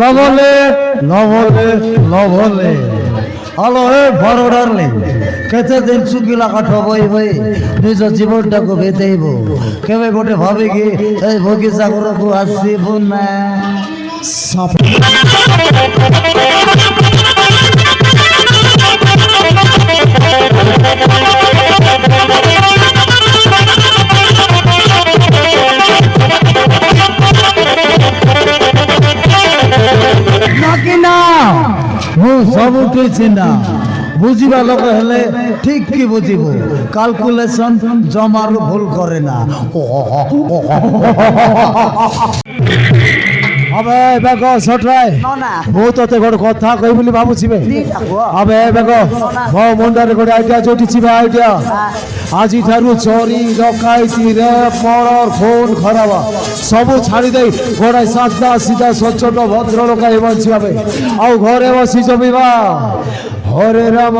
লবলে লবলে লবলে hello হে বড় darling কেতে দিন শুকিলা কাঠ বই বই নিজ জীবনটাকে বেঁধেইব কেবে গোটে ভাবে কি এই বগিচা ঘরକୁ ଆସିବୁ ନା না ମୁଁ ସବୁ କିଛି ନା ବୁଝିବା ଲୋକ ହେଲେ ଠିକ କି ବୁଝିବ କାଲକୁଲେସନ ଜମାରୁ ଭୁଲ କରେ ନା अबे बेगो सटराय मु तते गोटे कथा कहि बोली भाबुछिबे अबे बेगो मो मुंडरे गोटे आइडिया जोटिछि बे आइडिया आज थारु चोरी डकाइती रे मर्डर खून खराब सब छाड़ी दे गोटे सादा सीधा सचोट भद्र लोक बचिबे आ घरे बसी जबिबा हरे राम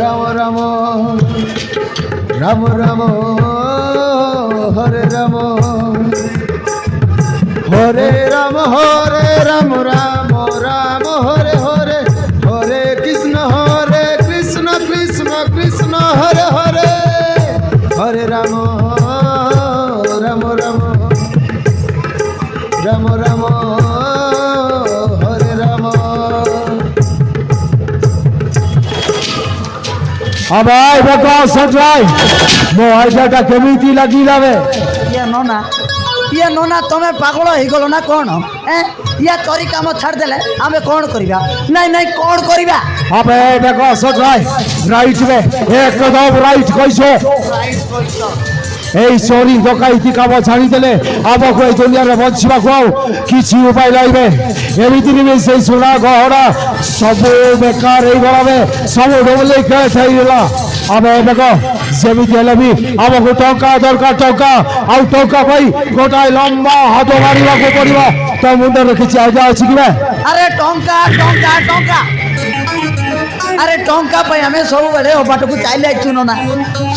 राम राम राम राम हरे राम हरे राम राम राम हरे हरे हरे कृष्ण कृष्ण कृष्ण हरे हरे हरे राम राम राम राम राम हरे राम अब आई देखो सजाई मो आइडियाटा केमिति लागि लावे ये नोना तमें पागल हो गल ना कौन या चोरी काम छाड़ देले आमे कौन करिबा नहीं नहीं कौन करिबा अबे देखो सजाई राइट में एकदम राइट कइसो এই চোরি ডকাইতি কাম ছাড়ি দেলে আমাকে এই দুনিয়ারে বঞ্চিবা খাও কিছু উপায় লাইবে এমিতি নিবে সেই সোনা গহনা সব বেকার এই গলাবে সব ডবলে কে থাইলা আবে দেখো যেমিতি হেলে বি আমাকে টঙ্কা দরকার টঙ্কা আউ টঙ্কা ভাই গোটাই লম্বা হাত মারিবাকে পড়িবা তো মুন্ডরে কিছু আইডিয়া আছে কি বে अरे टंका टंका टंका अरे टंका पे आम सब बेले बाट को चाइले आइचुन ना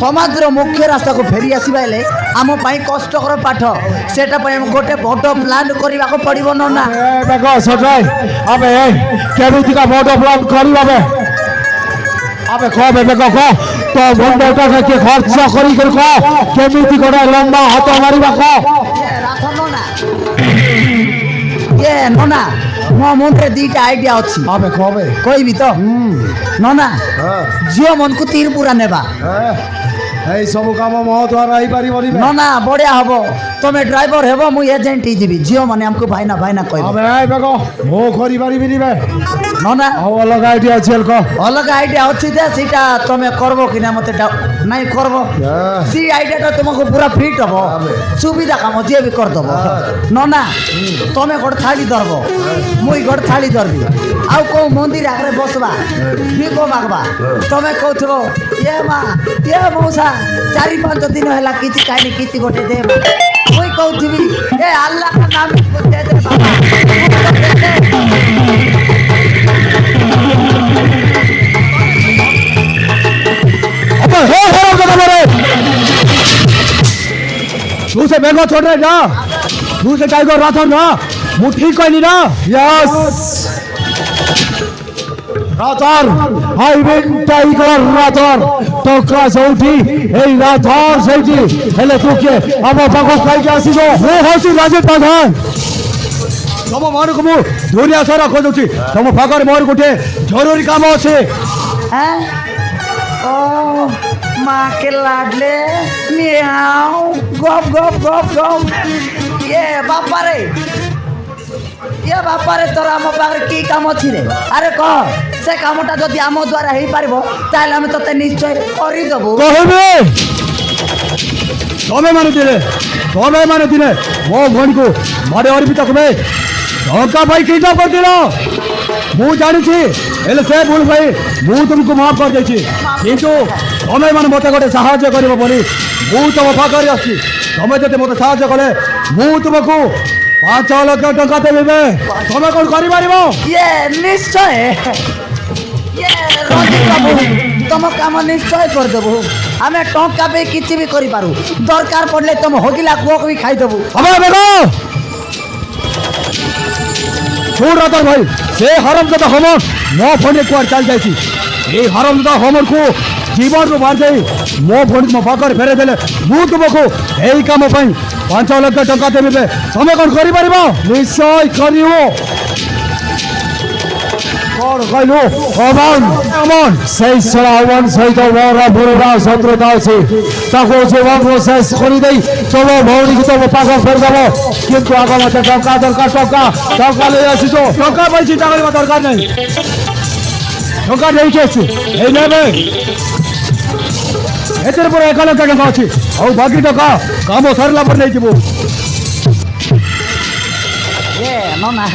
समाज मुख्य रास्ता को फेरी आसबाइले आम कष्टकर पाठ सेटा गोटे बड़ प्लान करने को पड़ो ना देखो सजाई अबे केमितिका बड़ प्लान करबे अबे कबे देखो को तो मुंडटा के खर्च करी कर को केमिति गोटा लंबा हाथ मारिबा को ये नोना मो मुंडे दीटा आइडिया अच्छी अबे कबे कहबी तो नोना झील मन को तीर पूरा नेबा এই সব কাম মো দ্বারা হই পারিবনি नोना बढ़िया हबो तमे ड्राइवर हेबो मु एजेंट ही जीबी झील माने हमको भाईना भाईना कहबो अबे आई बेगो मो करी पारिबिनी बे नोना अलग आइडिया छेल को अलग आइडिया अच्छी जे सीटा तमे करबो कि ना मते नहीं करबो सी आइडिया तुमको पूरा फिट हबो सुविधा काम जे भी कर दबो नोना तमे गोट थाली धरबो मुई गोट थाली धरबी आउ को मंदिर आगे बसबा भीखो मागबा तमे कहथबो ये मौसा 4-5 दिन हैला किछि काइनी किछि गोटे दे मुई कहथबी ए अल्लाह का नाम दे दे बाबा अबे हो कदम रे तू से बेगो छोड़ रे जा तू से टाइगर राथर ना मु ठीक कहनी ना yes rather I will tiger rather टोका सौठी ए राथर सौठी हेले तू के हम पाखो खाई के आसीबो हो होसी राजेश प्रधान तम मान को मु दुनिया सारा खोजुची तम पाखर मोर गोटे जरूरी काम আছে हैं ओ माँ के लाडले मियाओ गप गप गप गप ये बापा रे तोरा आम पाखे की काम अच्छी रे अरे कह से कामटा जदि आम द्वारा हो पार ताल आम ते निश्चय करदेबू कहबे तमे माने दिले मो भणी को मारे अर्पित कबे धोखा भाई कीटा कर दिलो मु जानी छी एले से भूल भाई मु तुमको माफ कर देछि किंतु तमे माने मते गोटे सहायता करिवो बोली मु तुम पाखरे आछि तमे जते मते सहायता करे मु तुमको 5 लाख टका देबे तमे कोन करि मारिबो ये निश्चय ये रोजी बाबू तुम काम निश्चय करदेबु आम टंका पे किसी भी करूँ दरकार पड़े तुम हगिला पुआ भी खाईदेबु अबे देखो छोड़ रतन भाई से हरमजादा हमर मो फोन कुआर चल जाइछि ए हरमजादा हमर को जीवन रो मार जाई मो फोन में पाकर फेरे देले मु तुमको एई काम पई 5 लाख टका देबे तमे कोन करि परिबो निश्चय करियो कोन कइलो अमन সেই ছড়া অমন সহিত বড় বড়রা শত্রুতা আছে তাকে জীবন প্রসেস করে দেই চলো ভৌরিক তো পাকা করে দেব কিন্তু আগামতে টাকা দরকার টাকা লই আসিছ টাকা পাইছি টাকা দরকার নাই টাকা নেই কেছি এই নেবে এটার পরে 1 লাখ টাকা আছে আর বাকি টাকা কাম সরলা পর নেই যাব এ না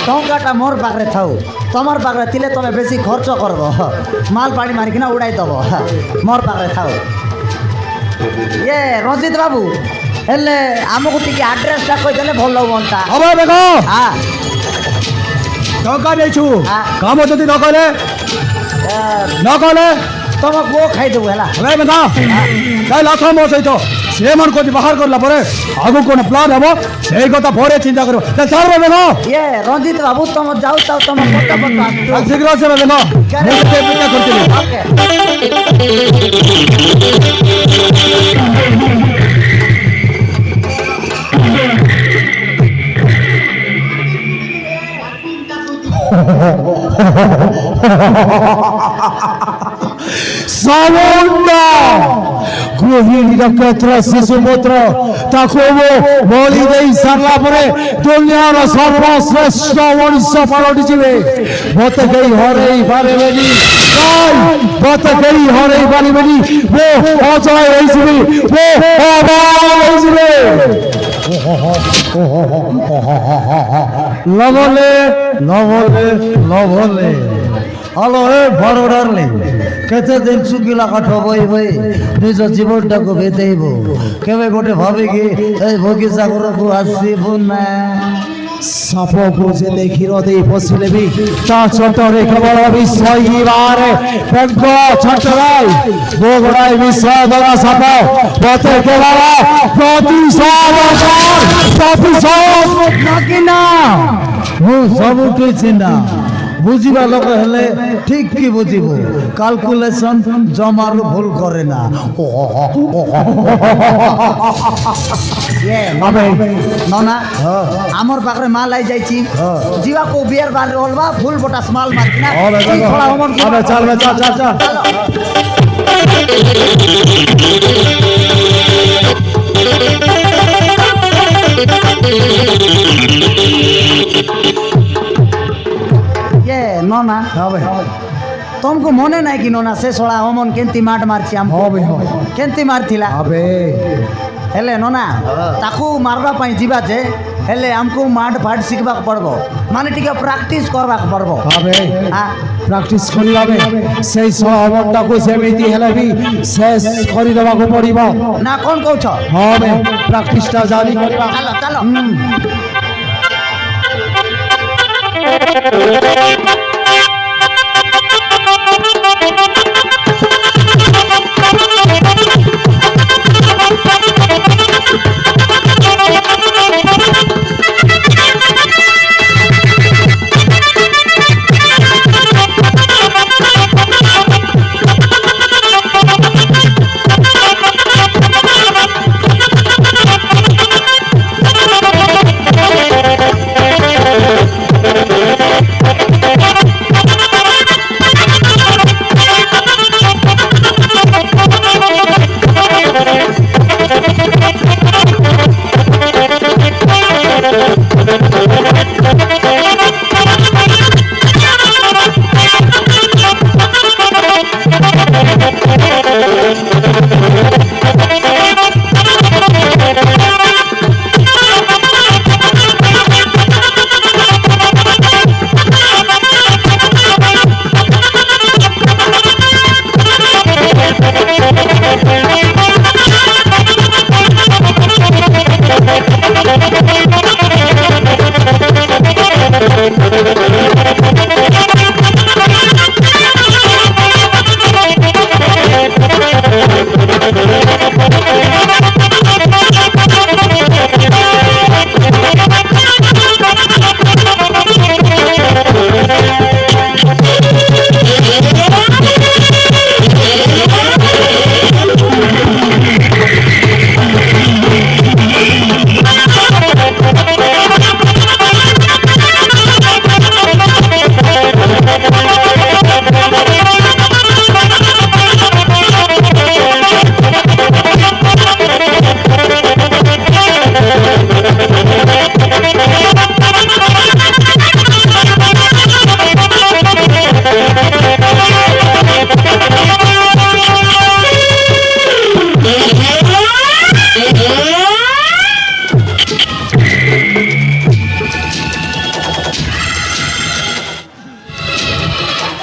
टंकाटा मोर पाखे थाउ तमर पाखे थिले तमे बेसी खर्च करब माल पानी मारिकिना उड़ाई दब मोर पाखे थाउ ये रंजित बाबू हेले आमको टिके एड्रेसटा कहिदेले भल हुंता अबे देखो हां टका देछु हाँ। काम जदि न करे तम गो खाइदेबु हेला अबे देखो তাই লাখ মো সহিত সে মন কোটি বাহার করলা পরে আগু কোন প্ল্যান হবো সেই কথা পরে চিন্তা করব তা ছাড়বে দেখো ये रंजित बाबू तुम जाऊ ताऊ तुम पट्टा पट्टा আর শীঘ্র আসবে দেখো মুখে পিটা করতে ओके সামন্না গৃহিণীর ক্ষেত্র শিশুপুত্র তাকে বলি দেই সারলা পরে দুনিয়ার সর্বশ্রেষ্ঠ মনুষ্য পালটি যাবে মতে কেই হরেই পারিবেনি তাই মতে কেই হরেই পারিবেনি ও অজয় হয়ে যাবে ও অবাক হয়ে যাবে লবলে লবলে লবলে হ্যালো হে বড় ডার্লিং কেতে দিন শুকিলা কাঠ বই বই নিজ জীবনটাকে বেতেইব কেবে গোটে ভাবে কি এই বগিচা করবো আসিব না সাপକୁ ଯେତେ କ୍ଷୀର ଦେଇ ପଶିଲେ ବି ତା ଛୋଟରେ କେବଳ ବିଷ ବାହାରେ ବେଙ୍ଗ ଛଟରାଇ ବୋଗଡ଼ାଇ ବିଷ ଦେବା ସାପ ମତେ କେବଳ ପ୍ରତିଶୋଧ ମୁଁ ସବୁଠି ଚିହ୍ନା বুঝিবা লোক হলে ঠিক কি বুঝিব ক্যালকুলেশন জমার ভুল করে না ये नना आमर पाखरे माल आई जाइछि जीवा को बियर बार रोलबा फुल बोटास माल मारना थोड़ा हमर अबे चल बे चल चल चल ये नना तुमको मने नहीं कि नना से सोला हमन केंती माट मारछि हम केंती मारथिला अबे हेले नना ताकू मारबा पई जीवा जे हेले हमको माट फाट सिखबा पड़बो माने टिके प्रैक्टिस करबा पड़बो अबे हां প্র্যাকটিস করিবাবে সেই সহমতটাকে সেমিতি হেলে বি শেষ করি দেবাকে পড়িব ना कौन कहछ হবে প্র্যাকটিসটা জারি করিবা चलो चलो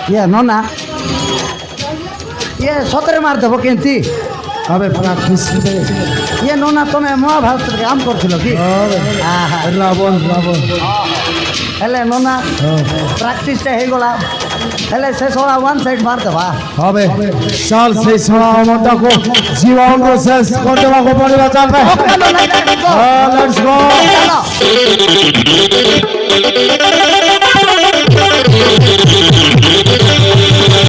ইয়ে ননা ইয়ে সতরে মার দেবো কেমতি হবে প্র্যাকটিস হবে ইয়ে ননা তুমি মহাভারতের কাম করছিল কি আহা। রাবণ রাবণ ହେଲେ ନନା ପ୍ରାକ୍ଟିସ୍ଟା ହେଇଗଲା ହେଲେ ସେ ଶଳା ୱାନ୍ ସାଇଡ୍ ମାରିଦେବା হবে চাল সেই ছড়া মন্ত্রকে জীবন শেষ করতে পড়িবা চাল লেটস গো ଚାଲ